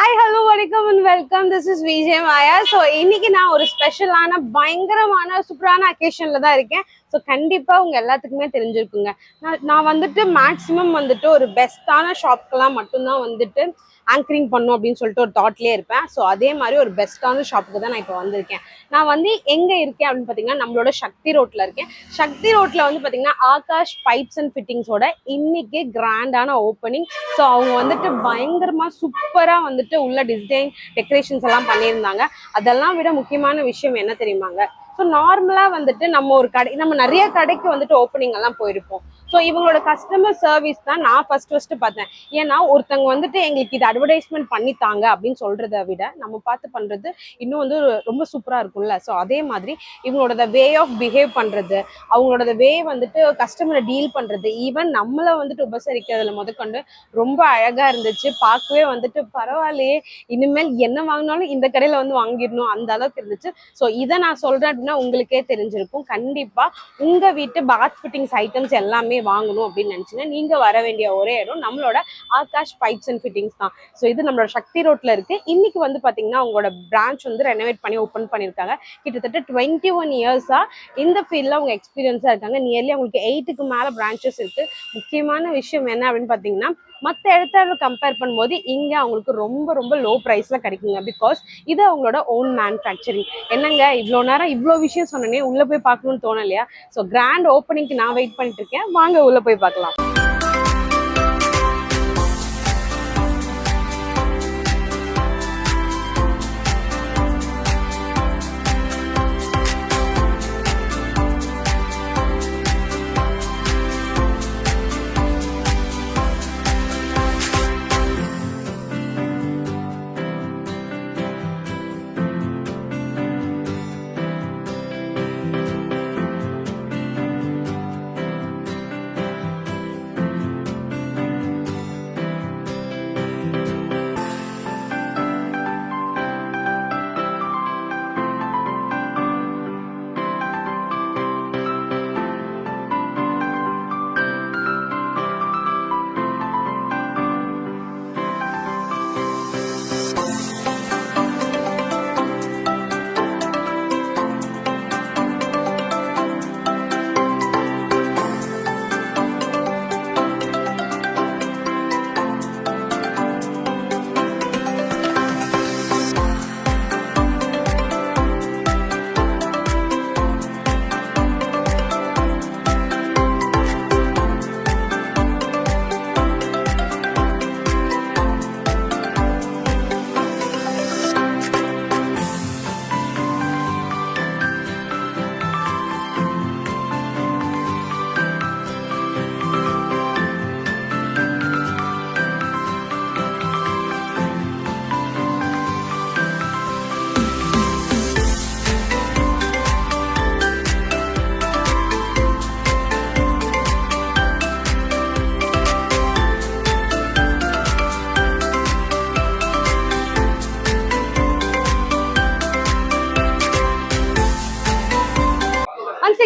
Hi hello வணக்கம் and welcome. This is Vijay Maya. So இன்னைக்கு நான் ஒரு ஸ்பெஷலான பயங்கரமான சூப்பரான அக்கேஷன்ல தான் இருக்கேன். ஸோ கண்டிப்பா உங்க எல்லாத்துக்குமே தெரிஞ்சிருக்குங்க. நான் வந்துட்டு மேக்ஸிமம் வந்துட்டு ஒரு பெஸ்டான ஷாப்க்கெல்லாம் மட்டும்தான் வந்துட்டு ஆங்கரிங் பண்ணும் அப்படின்னு சொல்லிட்டு ஒரு தாட்லேயே இருப்பேன். ஸோ அதே மாதிரி ஒரு பெஸ்ட்டான ஷாப்புக்கு தான் நான் இப்போ வந்திருக்கேன். நான் வந்து எங்கே இருக்கேன் அப்படின்னு பார்த்தீங்கன்னா நம்மளோட சக்தி ரோட்டில் இருக்கேன். சக்தி ரோட்டில் வந்து பார்த்தீங்கன்னா ஆகாஷ் பைப்ஸ் அண்ட் ஃபிட்டிங்ஸோட இன்னைக்கு கிராண்டான ஓப்பனிங். ஸோ அவங்க வந்துட்டு பயங்கரமாக சூப்பராக வந்துட்டு உள்ள டிசைன் டெக்கரேஷன்ஸ் எல்லாம் பண்ணியிருந்தாங்க. அதெல்லாம் விட முக்கியமான விஷயம் என்ன தெரியுமாங்க? ஸோ நார்மலாக வந்துட்டு நம்ம நிறைய கடைக்கு வந்துட்டு ஓப்பனிங் எல்லாம் போயிருப்போம். ஸோ இவங்களோட கஸ்டமர் சர்வீஸ் தான் நான் ஃபர்ஸ்ட் பார்த்தேன். ஏன்னா ஒருத்தவங்க வந்துட்டு எங்களுக்கு இது அட்வர்டைஸ்மெண்ட் பண்ணித்தாங்க அப்படின்னு சொல்றதை விட நம்ம பார்த்து பண்றது இன்னும் வந்து ரொம்ப சூப்பராக இருக்கும்ல. ஸோ அதே மாதிரி இவங்களோட வே ஆஃப் பிஹேவ் பண்றது, அவங்களோட வே வந்துட்டு கஸ்டமரை டீல் பண்றது, ஈவன் நம்மளை வந்துட்டு உபசரிக்கிறதுல முதற்கொண்டு ரொம்ப அழகா இருந்துச்சு. பார்க்கவே வந்துட்டு பரவாயில்லையே, இனிமேல் என்ன வாங்கினாலும் இந்த கடையில வந்து வாங்கிடணும் அந்த அளவுக்கு இருந்துச்சு. ஸோ இதை நான் சொல்றேன் அப்படின்னா உங்களுக்கே தெரிஞ்சிருக்கும். கண்டிப்பா உங்க வீட்டு பாத் ஃபிட்டிங்ஸ் ஐட்டம்ஸ் எல்லாமே வாங்கணும் அப்படின்னு நினைச்சீங்கன்னா நீங்க வர வேண்டிய ஒரே இடம் நம்மளோட ஆகாஷ் பைப்ஸ் அண்ட் ஃபிட்டிங்ஸ் தான். ஸோ இது நம்மளோட சக்தி ரோட்ல இருக்கு. இன்னைக்கு வந்து பாத்தீங்கன்னா உங்களோட பிரான்ச் வந்து ரெனோவேட் பண்ணி ஓப்பன் பண்ணியிருக்காங்க. கிட்டத்தட்ட 21 இயர்ஸா இந்த ஃபீல்ட்ல அவங்க எக்ஸ்பீரியன்ஸா இருக்காங்க. நியர்லி அவங்களுக்கு 8க்கு மேல பிரான்ச்சஸ் இருக்கு. முக்கியமான விஷயம் என்ன அப்படின்னு பாத்தீங்கன்னா மற்ற இடத்துல கம்பேர் பண்ணும்போது இங்கே அவங்களுக்கு ரொம்ப ரொம்ப லோ ப்ரைஸில் கிடைக்குங்க. பிகாஸ் இது அவங்களோட ஓன் மேனுஃபேக்சரிங். என்னங்க இவ்வளோ நேரம் இவ்வளோ விஷயம் சொன்னேனே, உள்ளே போய் பார்க்கணும்னு தோணலையா? ஸோ கிராண்ட் ஓப்பனிங்க்கு நான் வெயிட் பண்ணிட்டு இருக்கேன். வாங்க உள்ளே போய் பார்க்கலாம்.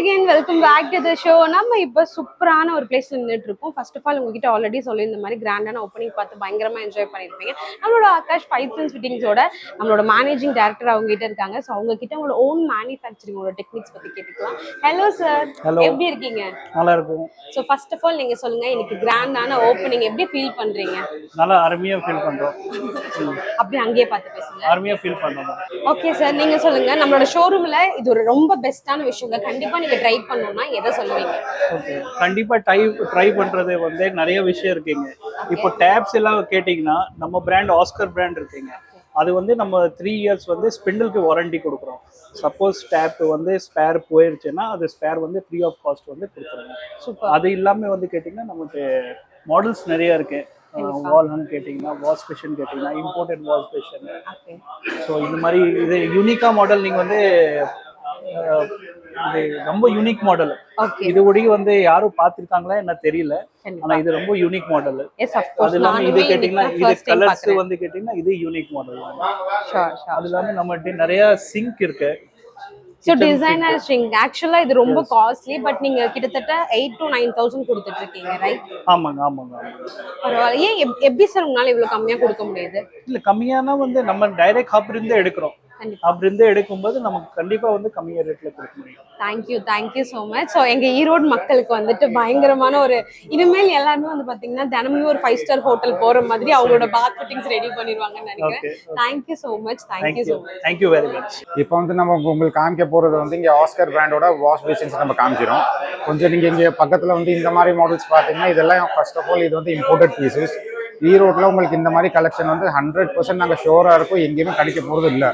Again welcome back to the show. நம்ம இப்போ சூப்பரான ஒரு பிளேஸ்ல நின்றுட்டு இருக்கோம். ஃபர்ஸ்ட் ஆஃப் ஆல் உங்ககிட்ட ஆல்ரெடி சொல்லி இந்த மாதிரி கிராண்டான ஓப்பனிங் பார்த்து பயங்கரமா என்ஜாய் பண்ணியிருப்பீங்க. நம்மளோட ஆகாஷ் பைப்ஸ் அண்ட் ஃபிட்டிங்ஸோட நம்மளோட மேனேஜிங் டைரக்டர் அவங்க கிட்ட இருக்காங்க. ஸோ அவங்க கிட்ட உங்களோட ஓன் மேனுஃபேக்சரிங்கோட டெக்னிக்ஸ் பத்தி கேட்டுக்கலாம். ஹலோ சார், எப்படி இருக்கீங்க? நல்லா இருக்கும். ஸோ ஃபர்ஸ்ட் ஆஃப் ஆல் நீங்க சொல்லுங்க, இன்னைக்கு கிராண்டான ஓப்பனிங் எப்படி ஃபீல் பண்றீங்க? நல்லா அருமையா ஃபீல் பண்றோம். அப்படியே அங்கேயே பார்த்து பேசுங்க. அருமையா ஃபீல் பண்றோம். ஓகே சார், நீங்க சொல்லுங்க. நம்மளோட ஷோரூம்ல இது ஒரு ரொம்ப பெஸ்டான விஷயங்க. கண்டிப்பா நீங்க ட்ரை பண்ணணும்னா எதை சொல்லுவீங்க? ஓகே, கண்டிப்பா ட்ரை பண்றது வந்து நிறைய விஷயம் இருக்குங்க. இப்போ டேப்ஸ் எல்லாம் கேட்டிங்கன்னா நம்ம பிராண்ட் ஆஸ்கர் பிராண்ட் இருக்குங்க. அது வந்து நம்ம 3 இயர்ஸ் வந்து ஸ்பிண்டிலுக்கு வாரண்டி கொடுக்குறோம். சப்போஸ் டேப் வந்து ஸ்பேர் போயிருச்சுன்னா அது ஸ்பேர் வந்து ஃப்ரீ ஆஃப் காஸ்ட் வந்து கொடுத்துருவோம். அது இல்லாமல் வந்து கேட்டிங்கன்னா நமக்கு மாடல்ஸ் நிறைய இருக்கு. வால் ஹங் கேட்டிங்கன்னா, வாஷ் ஸ்பேஷன் கேட்டிங்கன்னா, இம்போர்ட்டட் வாஷ் ஸ்பேஷன். ஸோ இந்த மாதிரி இது யூனிக்கா மாடல் நீங்கள் வந்து இது ரொம்ப யூனிக் மாடல். இது ஒடி வந்து யாரும் பார்த்திருக்காங்களா என்ன தெரியல, ஆனா இது ரொம்ப யூனிக் மாடல். அது இல்லாம இது கேட்டீங்கன்னா இது கலர்ஸ் வந்து கேட்டீங்கன்னா இது யூனிக் மாடல். அது இல்லாம நம்மகிட்ட நிறைய சிங்க் இருக்கு. ஸோ டிசைனர் ரிங் ஆக்சுவலா இது ரொம்ப காஸ்ட்லி, பட் நீங்க கிட்டத்தட்ட 8,000 to 9,000 கொடுத்துட்டு இருக்கீங்க, ரைட்? ஆமாங்க ஆமாங்க ஆமாங்க. பரவாயில்ல. ஏன் எப்படி சார் உங்களால இவ்வளவு கம்மியா கொடுக்க முடியுது? இல்ல கம்மியானா வந்து நம்ம டைரக்ட் ஹப் இருந்தே எடுக்கிறோம். கண்டிப்பா. ஹப் இருந்தே எடுக்கும்போது நமக்கு கண்டிப்பா வந்து கம்மியா ரேட்ல கொடுக்க முடியும். Thank you so much. ஸோ எங்க ஈரோடு மக்களுக்கு வந்துட்டு பயங்கரமான ஒரு இனிமேல் எல்லாருமே வந்து பாத்தீங்கன்னா தினமும் ஒரு 5 ஸ்டார் ஹோட்டல் போற மாதிரி அவங்களோட பாத் ஃபிட்டிங்ஸ் ரெடி பண்ணிடுவாங்கன்னு நினைக்கிறேன். Thank you so much. Thank you very much. இப்போ வந்து நம்ம உங்களுக்கு காமிக்க போகிறது வந்து இங்கே ஆஸ்கர் பிராண்டோட வாஷ் பேசின்ஸ் நம்ம காமிக்கிறோம். கொஞ்சம் நீங்கள் இங்கே பக்கத்தில் வந்து இந்த மாதிரி மாடல்ஸ் பார்த்தீங்கன்னா இதெல்லாம் ஃபர்ஸ்ட் ஆஃப் ஆல் இது வந்து இம்போர்ட்டட் பீசஸ். ஈரோட்டில் உங்களுக்கு இந்த மாதிரி கலெக்ஷன் வந்து 100% நாங்கள் ஷோராக இருக்கும், எங்கேயுமே கிடைக்க போகிறது இல்லை.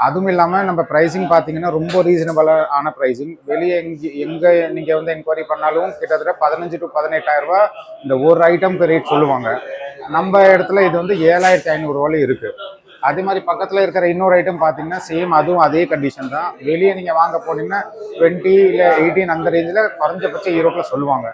அதுவும் இல்லாமல் நம்ம ப்ரைஸிங் பார்த்தீங்கன்னா ரொம்ப ரீசனபிளான ப்ரைஸிங். வெளியே எங்கே நீங்கள் வந்து என்கொயரி பண்ணாலும் கிட்டத்தட்ட 15,000 to 18,000 ரூபா இந்த ஒரு ஐட்டம்க்கு ரேட் சொல்லுவாங்க. நம்ம இடத்துல இது வந்து 7,500 ரூபாயில இருக்குது. அதே மாதிரி பக்கத்தில் இருக்கிற இன்னொரு ஐட்டம் பார்த்தீங்கன்னா சேம், அதுவும் அதே கண்டிஷன் தான். வெளியே நீங்கள் வாங்க போனீங்கன்னா 20 இல்லை 18 அந்த ரேஞ்சில் குறைஞ்சபட்சம் ஈரோட்டில் சொல்லுவாங்க.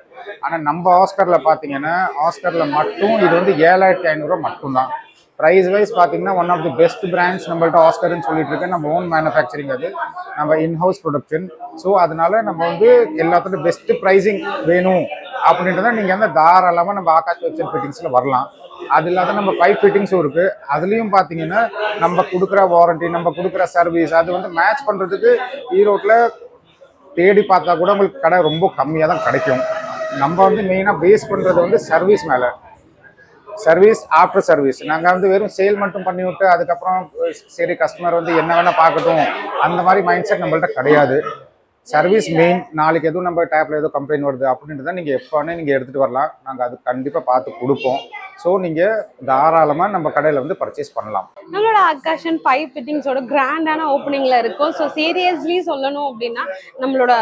ஆனால் நம்ம ஆஸ்கரில் பார்த்தீங்கன்னா ஆஸ்கரில் மட்டும் இது வந்து 7,500 ரூபா மட்டும்தான். ப்ரைஸ் வைஸ் பார்த்தீங்கன்னா one of the best brands நம்மள்ட்ட ஆஸ்கர்னு சொல்லிட்டு இருக்கு. நம்ம ஓன் மேனுஃபேக்சரிங், அது நம்ம இன்ஹவுஸ் ப்ரொடக்ஷன். ஸோ அதனால நம்ம வந்து எல்லாத்துக்கும் பெஸ்ட் ப்ரைஸிங் வேணும் அப்படின்றத நீங்கள் வந்து தாராளமாக நம்ம ஆகாஷ் வெப்சைட் ஃபிட்டிங்ஸில் வரலாம். அது இல்லாத நம்ம பைப் ஃபிட்டிங்ஸும் இருக்குது. அதுலேயும் பார்த்தீங்கன்னா நம்ம கொடுக்குற வாரண்டி, நம்ம கொடுக்குற சர்வீஸ் அது வந்து மேட்ச் பண்ணுறதுக்கு ஈரோட்டில் தேடி பார்த்தா கூட உங்களுக்கு கடை ரொம்ப கம்மியாக தான் கிடைக்கும். நம்ம வந்து மெயினாக பேஸ் பண்ணுறது வந்து சர்வீஸ் மேலே. Service after service. நாங்கள் வந்து வெறும் சேல் மட்டும் பண்ணி விட்டு அதுக்கப்புறம் சரி கஸ்டமர் வந்து என்ன வேணால் பார்க்கட்டும் அந்த மாதிரி மைண்ட் செட் நம்மள்ட்ட கிடையாது. Service main. நாளைக்கு எதுவும் நம்ம டேப்பில் ஏதோ கம்ப்ளைண்ட் வருது அப்படின்றத நீங்கள் எப்போ வேணால் நீங்கள் எடுத்துகிட்டு வரலாம். நாங்கள் அது கண்டிப்பாக பார்த்து கொடுப்போம். ஸோ நீங்கள் தாராளமாக நம்ம கடையில் வந்து பர்ச்சேஸ் பண்ணலாம். நம்மளோட ஆகாஷன் பைப் ஃபிட்டிங்ஸோட கிராண்டான ஓப்பனிங்ல இருக்கும். ஸோ சீரியஸ்லி சொல்லணும் அப்படின்னா நம்மளோட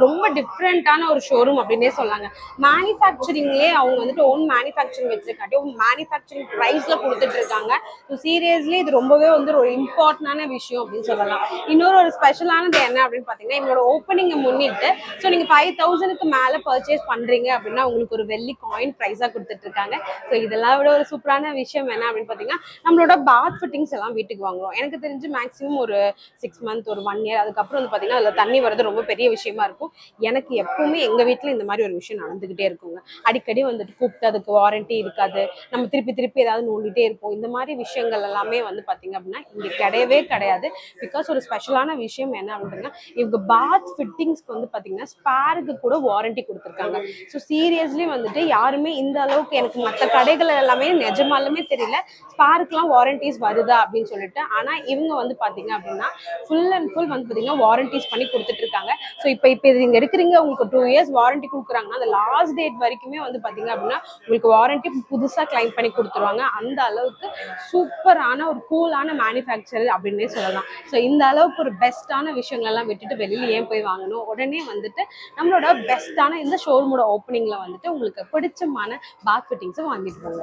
ரொம்ப டிஃப்ரெண்டான ஒரு ஷோரூம் அப்படின்னே சொல்லாங்க. மேனுஃபேக்சரிங்லேயே அவங்க வந்துட்டு ஓன் மேனுஃபேக்சரிங் வச்சிருக்காட்டி மேனுஃபேக்சரிங் ப்ரைஸ்ல கொடுத்துட்டு இருக்காங்க. ஸோ சீரியஸ்லி இது ரொம்பவே வந்து ஒரு இம்பார்ட்டன்டான விஷயம் அப்படின்னு சொல்லலாம். இன்னொரு ஒரு ஸ்பெஷலானது என்ன அப்படின்னு பார்த்தீங்கன்னா எங்களோட ஓப்பனிங்கை முன்னிட்டு ஸோ நீங்கள் 5,000க்கு மேலே பர்ச்சேஸ் பண்றீங்க அப்படின்னா உங்களுக்கு ஒரு வெள்ளி காயின் ப்ரைஸாக கொடுத்துட்டு இருக்காங்க. ஸோ இதெல்லாம் விட ஒரு சூப்பரான விஷயம் என்ன அப்படின்னு பார்த்தீங்கன்னா நம்மளோட பாத் ஃபிட்டிங்ஸ் எல்லாம் வீட்டுக்கு வாங்குறோம். எனக்கு தெரிஞ்சு மேக்ஸிமம் ஒரு 6 months ஒரு 1 year அதுக்கப்புறம் வந்து பார்த்தீங்கன்னா அதில் தண்ணி வரது ரொம்ப பெரிய விஷயமா இருக்கும். எனக்கு எப்பவுமே எங்கள் வீட்டில் இந்த மாதிரி ஒரு விஷயம் நடந்துகிட்டே இருக்குங்க. அடிக்கடி வந்துட்டு கூப்பிட்டு அதுக்கு வாரண்டி இருக்காது, நம்ம திருப்பி ஏதாவது நோண்டிட்டே இருப்போம். இந்த மாதிரி விஷயங்கள் எல்லாமே வந்து பார்த்தீங்க அப்படின்னா இங்கே கிடையவே கிடையாது. பிகாஸ் ஒரு ஸ்பெஷலான விஷயம் என்ன அப்படின்னா இவங்க பாத் ஃபிட்டிங்ஸ்க்கு வந்து பார்த்தீங்கன்னா ஸ்பேருக்கு கூட வாரண்டி கொடுத்துருக்காங்க. ஸோ சீரியஸ்லி வந்துட்டு யாருமே இந்த அளவுக்கு எனக்கு மற்ற கடைகள் எல்லாமே நிஜமாலுமே தெரியல ஸ்பார்க்லாம் வாரண்டிஸ் வருதா அப்படின்னு சொல்லிட்டு. ஆனா இவங்க வந்து பாத்தீங்க அப்படின்னா ஃபுல் அண்ட் ஃபுல் வந்து பாத்தீங்கன்னா வாரண்டிஸ் பண்ணி கொடுத்துட்டு இருக்காங்க. ஸோ இப்போ நீங்க எடுக்கிறீங்க உங்களுக்கு 2 years வாரண்டி கொடுக்குறாங்கன்னா அந்த லாஸ்ட் டேட் வரைக்குமே வந்து பாத்தீங்க அப்படின்னா உங்களுக்கு வாரண்டி புதுசா கிளைம் பண்ணி கொடுத்துருவாங்க. அந்த அளவுக்கு சூப்பரான ஒரு கூலான மேனுஃபேக்சர் அப்படின்னே சொல்லலாம். ஸோ இந்த அளவுக்கு ஒரு பெஸ்டான விஷயங்கள் எல்லாம் விட்டுட்டு வெளியில ஏன் போய் வாங்கணும்? உடனே வந்துட்டு நம்மளோட பெஸ்டான இந்த ஷோரூமோட ஓப்பனிங்ல வந்துட்டு உங்களுக்கு பிடிச்சமான பாத் ஃபிட்டிங்ஸை வாங்கிட்டு போங்க.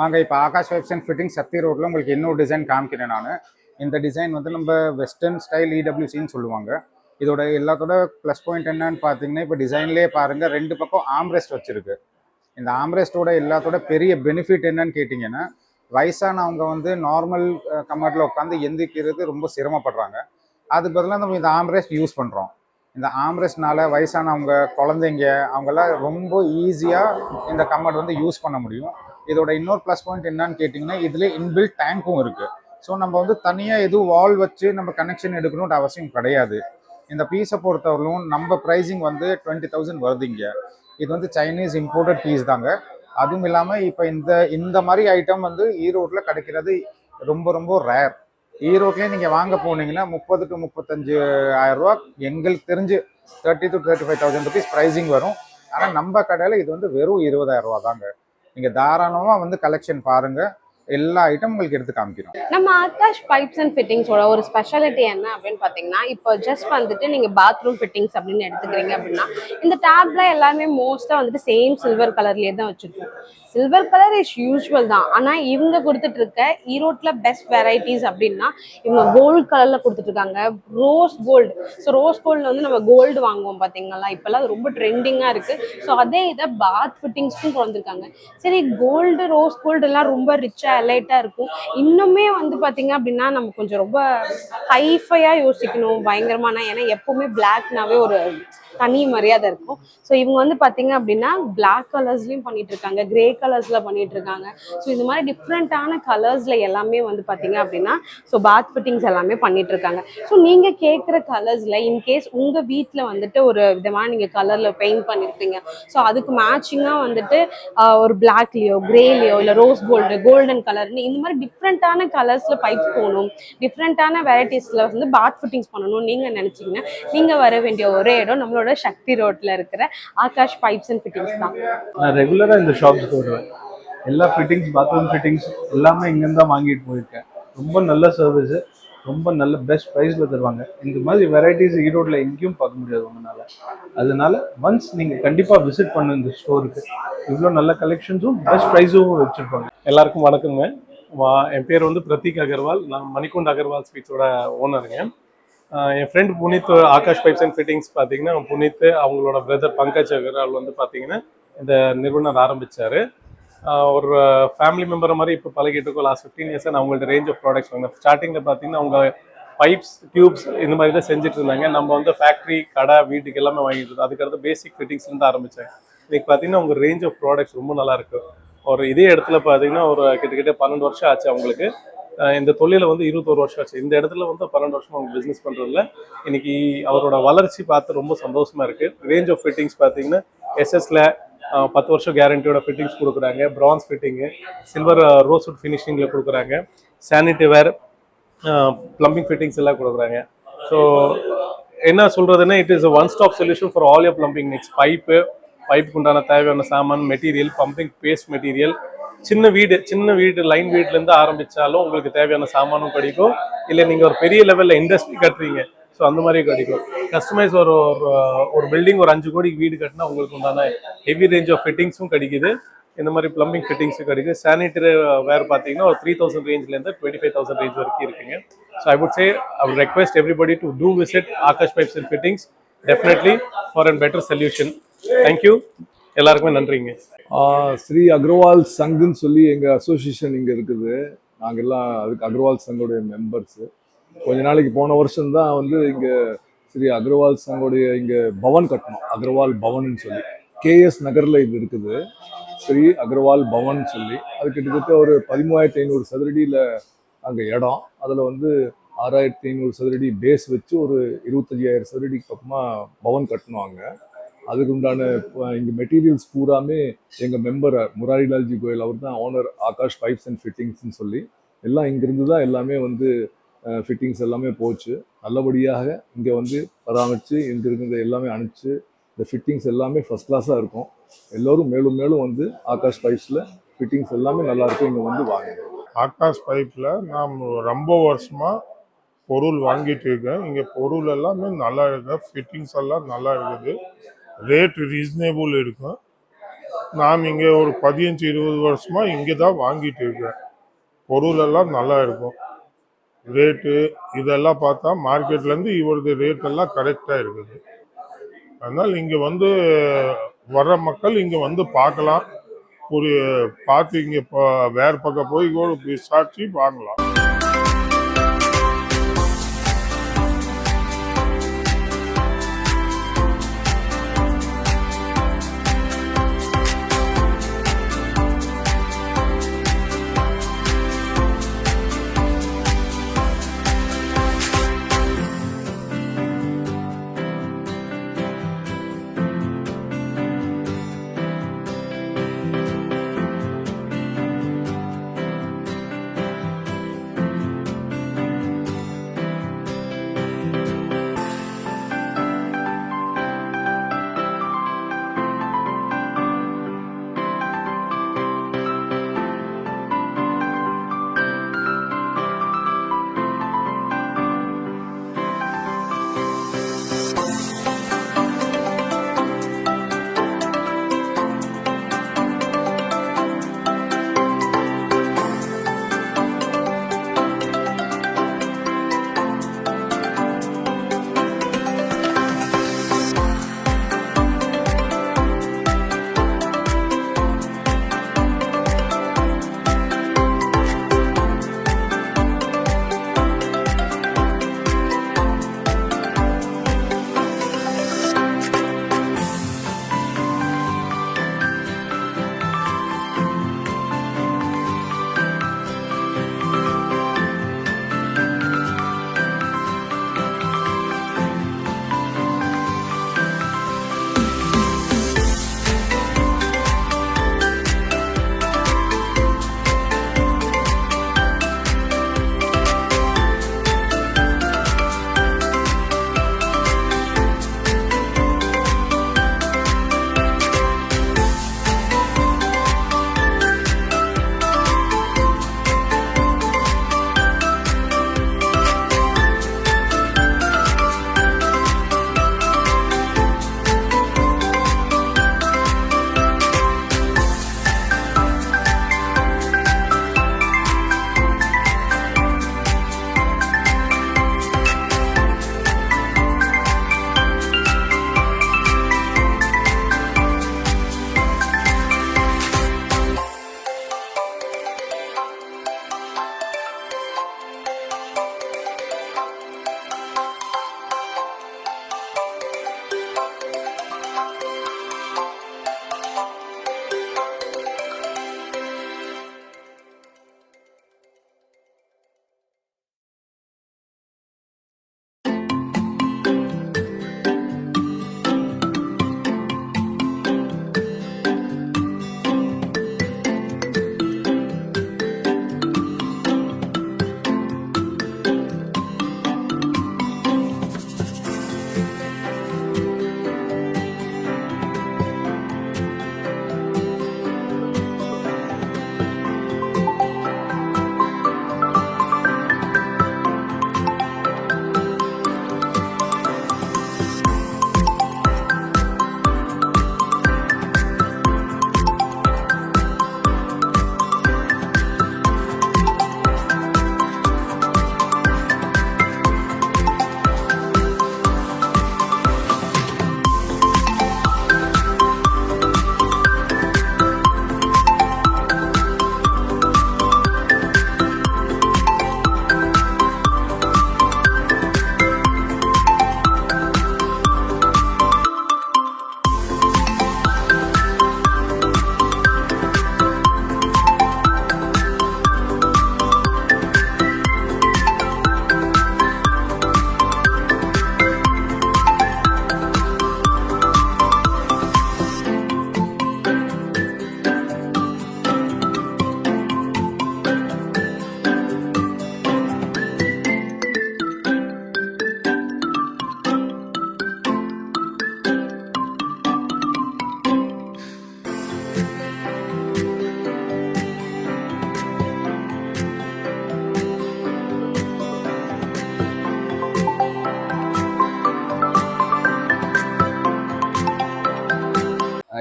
வாங்க இப்போ ஆகாஷ் பைப்ஸ் அண்ட் ஃபிட்டிங் சக்தி ரோட்டில் உங்களுக்கு இன்னொரு டிசைன் காமிக்கிறேன் நான். இந்த டிசைன் வந்து நம்ம வெஸ்டர்ன் ஸ்டைல் இடபிள்யூசின்னு சொல்லுவாங்க. இதோட எல்லாத்தோட ப்ளஸ் பாயிண்ட் என்னன்னு பார்த்தீங்கன்னா, இப்போ டிசைன்லேயே பாருங்கள் 2 பக்கம் ஆம்ரெஸ்ட் வச்சுருக்கு. இந்த ஆம்ரெஸ்ட்டோட எல்லாத்தோட பெரிய பெனிஃபிட் என்னன்னு கேட்டிங்கன்னா, வயசானவங்க வந்து நார்மல் கமாட்டில் உட்காந்து எந்திரிக்கிறது ரொம்ப சிரமப்படுறாங்க. அதுக்கு பதிலாக நம்ம இந்த ஆம்ரெஸ்ட் யூஸ் பண்ணுறோம். இந்த ஆம்ரெஸ்ட்னால வயசானவங்க, குழந்தைங்க அவங்கெல்லாம் ரொம்ப ஈஸியாக இந்த கமாட் வந்து யூஸ் பண்ண முடியும். இதோட இன்னொரு ப்ளஸ் பாயிண்ட் என்னன்னு கேட்டிங்கன்னா, இதில் இன்பில்ட் டேங்க்கும் இருக்குது. ஸோ நம்ம வந்து தனியாக எதுவும் வால் வச்சு நம்ம கனெக்ஷன் எடுக்கணுன்ற அவசியம் கிடையாது. இந்த பீஸை பொறுத்தவரையிலும் நம்ம ப்ரைஸிங் வந்து 20,000 வருதுங்க. இது வந்து சைனீஸ் இம்போர்ட்டட் பீஸ் தாங்க. அதுவும் இல்லாமல் இப்போ இந்த மாதிரி ஐட்டம் வந்து ஈரோட்டில் கிடைக்கிறது ரொம்ப ரொம்ப ரேர். ஈரோட்லேயே நீங்கள் வாங்க போனீங்கன்னா 30,000 to 35,000 ரூபா எங்களுக்கு தெரிஞ்சு 30,000 to 35,000 ருபீஸ் ப்ரைஸிங் வரும். ஆனால் நம்ம கடையில் இது வந்து வெறும் 20,000 ரூபா தாங்க. நீங்கள் தாராளமாக வந்து கலெக்ஷன் பாருங்கள், எல்லா ஐட்டம் உங்களுக்கு எடுத்து காமிக்கிறோம். நம்ம ஆகாஷ் பைப்ஸ் அண்ட் ஃபிட்டிங்ஸோட ஒரு ஸ்பெஷாலிட்டி என்ன அப்படின்னு பார்த்தீங்கன்னா, இப்போ ஜஸ்ட் வந்துட்டு நீங்கள் பாத்ரூம் ஃபிட்டிங்ஸ் அப்படின்னு எடுத்துக்கிறீங்க அப்படின்னா, இந்த டேப்ல எல்லாமே மோஸ்ட்டாக வந்துட்டு சேம் சில்வர் கலர்லேயே தான் வச்சுருக்கோம். சில்வர் கலர் இஸ் யூஸ்வல் தான். ஆனால் இவங்க கொடுத்துட்டு இருக்க ஈரோட்டில் பெஸ்ட் வெரைட்டிஸ் அப்படின்னா, இவங்க கோல்டு கலரில் கொடுத்துட்ருக்காங்க. Rose gold. ஸோ ரோஸ் கோல்டில் வந்து நம்ம கோல்டு வாங்குவோம் பார்த்தீங்களா, இப்போல்லாம் அது ரொம்ப ட்ரெண்டிங்காக இருக்குது. ஸோ அதே இதை பாத் ஃபிட்டிங்ஸ்க்கும் கொண்டு வந்திருக்காங்க. சரி, கோல்டு ரோஸ் கோல்டு எல்லாம் ரொம்ப ரிச்சாக எலைட்டாக இருக்கும். இன்னுமே வந்து பார்த்தீங்க அப்படின்னா நம்ம கொஞ்சம் ரொம்ப ஹைஃபையாக யோசிக்கணும் பயங்கரமான. ஏன்னா எப்போவுமே பிளாக்னாவே ஒரு தனி மரியாதை இருக்கும். ஸோ இவங்க வந்து பார்த்தீங்க அப்படின்னா பிளாக் கலர்ஸ்லையும் பண்ணிட்டு இருக்காங்க, கிரே கலர்ஸில் பண்ணிட்டு இருக்காங்க. ஸோ இந்த மாதிரி டிஃப்ரெண்ட்டான கலர்ஸில் எல்லாமே வந்து பார்த்தீங்க அப்படின்னா ஸோ பாத் ஃபிட்டிங்ஸ் எல்லாமே பண்ணிட்டு இருக்காங்க. ஸோ நீங்கள் கேட்குற கலர்ஸில் இன்கேஸ் உங்கள் வீட்டில் வந்துட்டு ஒரு விதமான நீங்கள் கலரில் பெயிண்ட் பண்ணியிருப்பீங்க. ஸோ அதுக்கு மேட்சிங்காக வந்துட்டு ஒரு பிளாக்லேயோ கிரேலையோ இல்லை ரோஸ் கோல்டு கோல்டன் கலர்னு இந்த மாதிரி டிஃப்ரெண்ட்டான கலர்ஸில் பைப்ஸ் போகணும், டிஃப்ரெண்ட்டான வெரைட்டிஸில் வந்து பாத் ஃபிட்டிங்ஸ் பண்ணணும் நீங்கள் நினச்சிங்கன்னா நீங்கள் வர வேண்டிய ஒரே இடம் நம்மளோட சக்தி ரோட்ல இருக்கிற ஆகாஷ் பைப்ஸ் அண்ட் ஃபிட்டிங்ஸ் தான். நான் ரெகுலரா இந்த ஷாப்ஸ்க்கு வருவேன். எல்லா ஃபிட்டிங்ஸ், பாத்ரூம் ஃபிட்டிங்ஸ் எல்லாமே இங்கேருந்து தான் வாங்கிட்டு போயிருக்கேன். ரொம்ப நல்ல சர்வீஸ், ரொம்ப நல்ல பெஸ்ட் ப்ரைஸில் தருவாங்க. இந்த மாதிரி வெரைட்டிஸ் ஈரோட்டில் எங்கேயும் பார்க்க முடியாது உங்களால். அதனால ஒன்ஸ் நீங்கள் கண்டிப்பாக விசிட் பண்ணுங்க இந்த ஸ்டோருக்கு. இவ்வளோ நல்ல கலெக்ஷன்ஸும் பெஸ்ட் ப்ரைஸும் வச்சுருப்பாங்க. எல்லாருக்கும் வணக்கங்க. என் பேர் வந்து பிரதீக் அகர்வால். நான் மணிக்குண்ட் அகர்வால் ஸ்வீட்ஸோட ஓனருங்க. என் friend Puneet Akash pipes and fittings பார்த்தீங்கன்னா, புனித் அவங்களோட பிரதர் பங்கஜ் அகர்வால் வந்து பார்த்தீங்கன்னா இந்த நிறுவனர் ஆரம்பித்தார். ஒரு ஃபேமிலி மெம்பர் மாதிரி இப்போ பழகிட்டு இருக்கோம். லாஸ்ட் 15 இயர்ஸாக நான் அவங்கள்ட்ட ரேஞ்ச் ஆஃப் ப்ராடக்ட்ஸ் வாங்கினேன். ஸ்டார்டிங்கில் பார்த்தீங்கன்னா அவங்க பைப்ஸ், டியூப்ஸ் இந்த மாதிரி தான் செஞ்சுட்டு இருந்தாங்க. நம்ம வந்து ஃபேக்ட்ரி, கடை, வீட்டுக்கு எல்லாமே வாங்கிட்டு இருந்தோம். அதுக்கடுத்து பேசிக் ஃபிட்டிங்ஸ்லேருந்து ஆரம்பித்தேன். இன்னைக்கு பார்த்தீங்கன்னா உங்கள் ரேஞ்ச் ஆஃப் ப்ராடக்ட்ஸ் ரொம்ப நல்லாயிருக்கு. ஒரு இதே இடத்துல பார்த்தீங்கன்னா ஒரு கிட்டத்தட்ட 12 வருஷம் ஆச்சு அவங்களுக்கு. இந்த தொழில வந்து 21 வருஷம் ஆச்சு. இந்த இடத்துல வந்து 12 வருஷம் அவங்க பிஸ்னஸ் பண்ணுறதுல இன்னைக்கு அவரோட வளர்ச்சி பார்த்து ரொம்ப சந்தோஷமா இருக்குது. ரேஞ்ச் ஆஃப் ஃபிட்டிங்ஸ் பார்த்தீங்கன்னா எஸ்எஸ்ல 10 வருஷம் கேரண்டியோட ஃபிட்டிங்ஸ் கொடுக்குறாங்க. பிரான்ஸ் ஃபிட்டிங்கு, சில்வர் ரோஸ்வுட் ஃபினிஷிங்கில் கொடுக்குறாங்க. சானிட்டரிவேர், ப்ளம்பிங் ஃபிட்டிங்ஸ் எல்லாம் கொடுக்குறாங்க. ஸோ என்ன சொல்கிறதுன்னா, it is one stop solution for all your plumbing needs. பைப்புக்கு உண்டான தேவையான சாமான், மெட்டீரியல், பம்பிங் பேஸ்ட் மெட்டீரியல், சின்ன வீடு லைன் வீட்லேருந்து ஆரம்பித்தாலும் உங்களுக்கு தேவையான சாமானும் கிடைக்கும். இல்லை நீங்கள் ஒரு பெரிய லெவலில் இண்டஸ்ட்ரி கட்டுறீங்க, ஸோ அந்த மாதிரி கிடைக்கும். கஸ்டமைஸ் ஒரு பில்டிங் ஒரு 5 கோடிக்கு வீடு கட்டினா உங்களுக்கு உண்டான ஹெவி ரேஞ்ச் ஆஃப் ஃபிட்டிங்ஸும் கிடைக்குது. இந்த மாதிரி ப்ளம்பிங் ஃபிட்டிங்ஸும் கிடைக்குது. சானிட்டரி வேர் பார்த்தீங்கன்னா ஒரு 3,000 ரேஞ்ச்லேருந்து 25,000 ரேஞ்ச் வரைக்கும் இருக்குங்க. So I would say I would request everybody to to visit Aakash pipes and fittings definitely for an better solution. Thank you, எல்லாருக்குமே நன்றிங்க. ஸ்ரீ அக்ரவால் சங்குன்னு சொல்லி எங்கள் அசோசியேஷன் இங்கே இருக்குது. நாங்கள் எல்லாம் அதுக்கு அக்ரவால் சங்கோடைய மெம்பர்ஸு. கொஞ்ச நாளைக்கு போன வருஷம்தான் வந்து இங்கே ஸ்ரீ அக்ரவால் சங்கோடைய இங்கே பவன் கட்டணும், அக்ரவால் பவன்னு சொல்லி. கேஎஸ் நகரில் இது இருக்குது, ஸ்ரீ அக்ரவால் பவன் சொல்லி. அது கிட்டத்தட்ட ஒரு 13,500 சதுரடியில் அங்கே இடம். அதில் வந்து 6,500 சதுரடி பேஸ் வச்சு ஒரு 25,000 சதுரடிக்கு அப்புறமா பவன் கட்டணுவாங்க. அதுக்கு உண்டான இங்கே மெட்டீரியல்ஸ் பூராமே எங்கள் மெம்பர் முராரிலால்ஜி கோயல் அவர் தான் ஓனர் ஆகாஷ் பைப்ஸ் அண்ட் ஃபிட்டிங்ஸ்ன்னு சொல்லி. எல்லாம் இங்கிருந்து தான் எல்லாமே வந்து ஃபிட்டிங்ஸ் எல்லாமே போச்சு. நல்லபடியாக இங்கே வந்து பராமரித்து இங்கே இருக்கிற எல்லாமே அனுப்பிச்சு இந்த ஃபிட்டிங்ஸ் எல்லாமே ஃபஸ்ட் கிளாஸாக இருக்கும். எல்லோரும் மேலும் மேலும் வந்து ஆகாஷ் பைப்ஸில் ஃபிட்டிங்ஸ் எல்லாமே நல்லாயிருக்கும், இங்கே வந்து வாங்குங்க. ஆகாஷ் பைப்பில் நான் ரொம்ப வருஷமாக பொருள் வாங்கிட்டு இருக்கேன். இங்கே பொருள் எல்லாமே நல்லா இருக்குது, ஃபிட்டிங்ஸ் எல்லாம் நல்லா இருக்குது, ரேட் ரீசனபிள் இருக்கும். நான் இங்கே ஒரு 15-20 வருஷமா இங்கே தான் வாங்கிட்டு இருக்கேன். பொருள் எல்லாம் நல்லா இருக்கும். ரேட்டு இதெல்லாம் பார்த்தா மார்க்கெட்லேருந்து இவரது ரேட் எல்லாம் கரெக்டாக இருக்குது. அதனால் இங்கே வந்து வர்ற மக்கள் இங்கே வந்து பார்க்கலாம். ஒரு பார்த்து இங்கே வேற பக்கம் போய் கூட விசாரிச்சு வாங்கலாம்.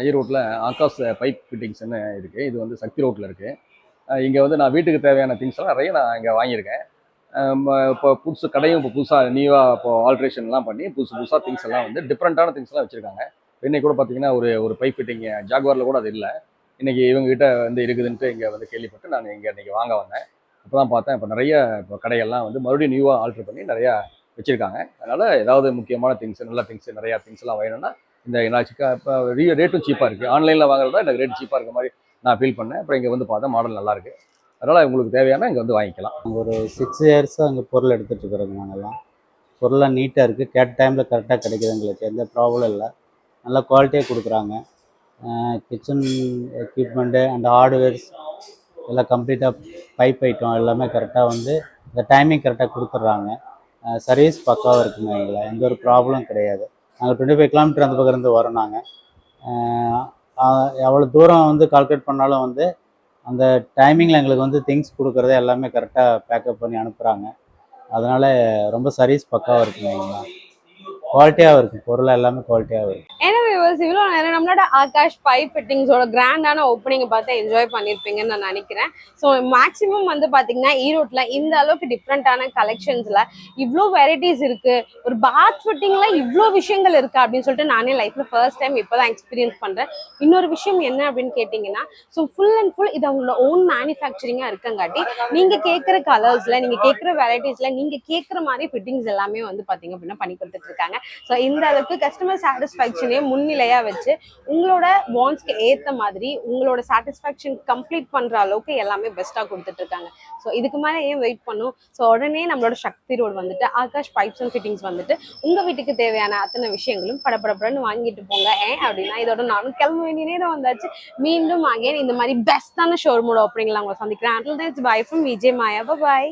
ஈரோட்டில் ஆகாஷ் பைப் ஃபிட்டிங்ஸ்னு இருக்குது. இது வந்து சக்தி ரோட்டில் இருக்குது. இங்கே வந்து நான் வீட்டுக்கு தேவையான திங்ஸ்லாம் நிறைய நான் இங்கே வாங்கியிருக்கேன். இப்போ புதுசு கடையும் இப்போ புதுசாக நியூவாக இப்போ ஆல்ட்ரேஷன்லாம் பண்ணி புதுசாக திங்ஸ் எல்லாம் வந்து டிஃப்ரெண்ட்டான திங்ஸ்லாம் வச்சுருக்காங்க. இன்னைக்கு கூட பார்த்தீங்கன்னா ஒரு பைப் ஃபிட்டிங் ஜாகுவாரில் கூட அது இல்லை. இன்றைக்கி இவங்ககிட்ட வந்து இருக்குதுன்ட்டு இங்கே வந்து கேள்விப்பட்டு நான் இங்கே இன்றைக்கி வாங்க வந்தேன். அப்போ தான் பார்த்தேன் இப்போ நிறைய இப்போ கடையெல்லாம் வந்து மறுபடியும் நியூவாக ஆல்ட்ரு பண்ணி நிறையா வச்சுருக்காங்க. அதனால் ஏதாவது முக்கியமான திங்ஸ் நல்ல திங்ஸ் நிறையா திங்ஸ்லாம் வேணும்னா இந்த நான் இப்போ ரேட்டும் சீப்பாக இருக்குது. ஆன்லைனில் வாங்குறதா எனக்கு ரேட் சீப்பாக இருக்க மாதிரி நான் ஃபீல் பண்ணேன். அப்புறம் இங்கே வந்து பார்த்தா மாடல் நல்லாயிருக்கு. அதனால் உங்களுக்கு தேவையான இங்கே வந்து வாங்கிக்கலாம். ஒரு 6 இயர்ஸாக அங்கே பொருள் எடுத்துகிட்டு இருக்கிறோங்க. நாங்கள்லாம் பொருளாக நீட்டாக இருக்குது. கேட்ட டைமில் கரெக்டாக கிடைக்குது. எங்களுக்கு எந்த ப்ராப்ளம் இல்லை. நல்ல குவாலிட்டியாக கொடுக்குறாங்க. கிச்சன் எக்யூப்மெண்ட்டு அண்ட் ஹார்ட்வேர்ஸ் எல்லாம் கம்ப்ளீட்டாக பைப் ஐட்டம் எல்லாமே கரெக்டாக வந்து இந்த டைமிங் கரெக்டாக கொடுத்துட்றாங்க. சர்வீஸ் பக்காவாக இருக்குங்க. எங்களை எந்த ஒரு ப்ராப்ளம் கிடையாது. நாங்கள் 25 கிலோமீட்டர் அந்த பக்கம் இருந்து வரோம். நாங்கள் எவ்வளோ தூரம் வந்து கால்குலேட் பண்ணாலும் வந்து அந்த டைமிங்கில் எங்களுக்கு வந்து திங்ஸ் கொடுக்குறத எல்லாமே கரெக்டாக பேக்கப் பண்ணி அனுப்புகிறாங்க. அதனால் ரொம்ப சர்வீஸ் பக்காவாக இருக்குங்க. எங்களை குவாலிட்டியாகவும் இருக்குது. பொருள் எல்லாமே குவாலிட்டியாகவும் இருக்குது. ஏன்னா வியூவர்ஸ் இவ்வளோ நேரம் நம்மளோட ஆகாஷ் பைப் ஃபிட்டிங்ஸோட கிராண்டான ஓப்பனிங்கை பார்த்து என்ஜாய் பண்ணியிருப்பீங்கன்னு நான் நினைக்கிறேன். ஸோ மேக்ஸிமம் வந்து பார்த்தீங்கன்னா ஈரோட்டில் இந்த அளவுக்கு டிஃப்ரெண்ட்டான கலெக்ஷன்ஸில் இவ்வளோ வெரைட்டிஸ் இருக்குது. ஒரு பாத் ஃபிட்டிங்கில் இவ்வளோ விஷயங்கள் இருக்குது அப்படின்னு சொல்லிட்டு நானே லைஃப்பில் ஃபர்ஸ்ட் டைம் இப்போ தான் எக்ஸ்பீரியன்ஸ் பண்ணுறேன். இன்னொரு விஷயம் என்ன அப்படின்னு கேட்டிங்கன்னா, ஸோ ஃபுல் அண்ட் ஃபுல் இது அவங்களோட ஓன் மேனுஃபேக்சரிங்காக இருக்கங்காட்டி நீங்கள் கேட்குற கலர்ஸில் நீங்கள் கேட்குற வெரைட்டிஸில் நீங்கள் கேட்குற மாதிரி ஃபிட்டிங்ஸ் எல்லாமே வந்து பார்த்தீங்க அப்படின்னா பண்ணி கொடுத்துட்டு இருக்காங்க. ஸோ இந்த அளவுக்கு கஸ்டமர் சாட்டிஸ்ஃபேக்ஷனே முன்னிலையாக வச்சு உங்களோட வாண்ட்ஸ்க்கு ஏற்ற மாதிரி உங்களோட சாட்டிஸ்ஃபேக்ஷன் கம்ப்ளீட் பண்ணுற அளவுக்கு எல்லாமே பெஸ்ட்டாக கொடுத்துட்டு இருக்காங்க. ஸோ இதுக்கு மேலே ஏன் வெயிட் பண்ணும்? ஸோ உடனே நம்மளோட சக்தி ரோடு வந்துட்டு ஆகாஷ் பைப்ஸ் அண்ட் ஃபிட்டிங்ஸ் வந்துட்டு உங்கள் வீட்டுக்கு தேவையான அத்தனை விஷயங்களும் படப்படப்படன்னு வாங்கிட்டு போங்க. ஏன் அப்படின்னா இதோட நானும் கிளம்ப வேண்டிய நேரம் வந்தாச்சு. மீண்டும் அகைன் இந்த மாதிரி பெஸ்ட்டான ஷோரூமோட ஓப்பனிங்லாம் உங்களை சந்திக்கிறேன். Until then, it's bye from VJ Maya. Bye bye.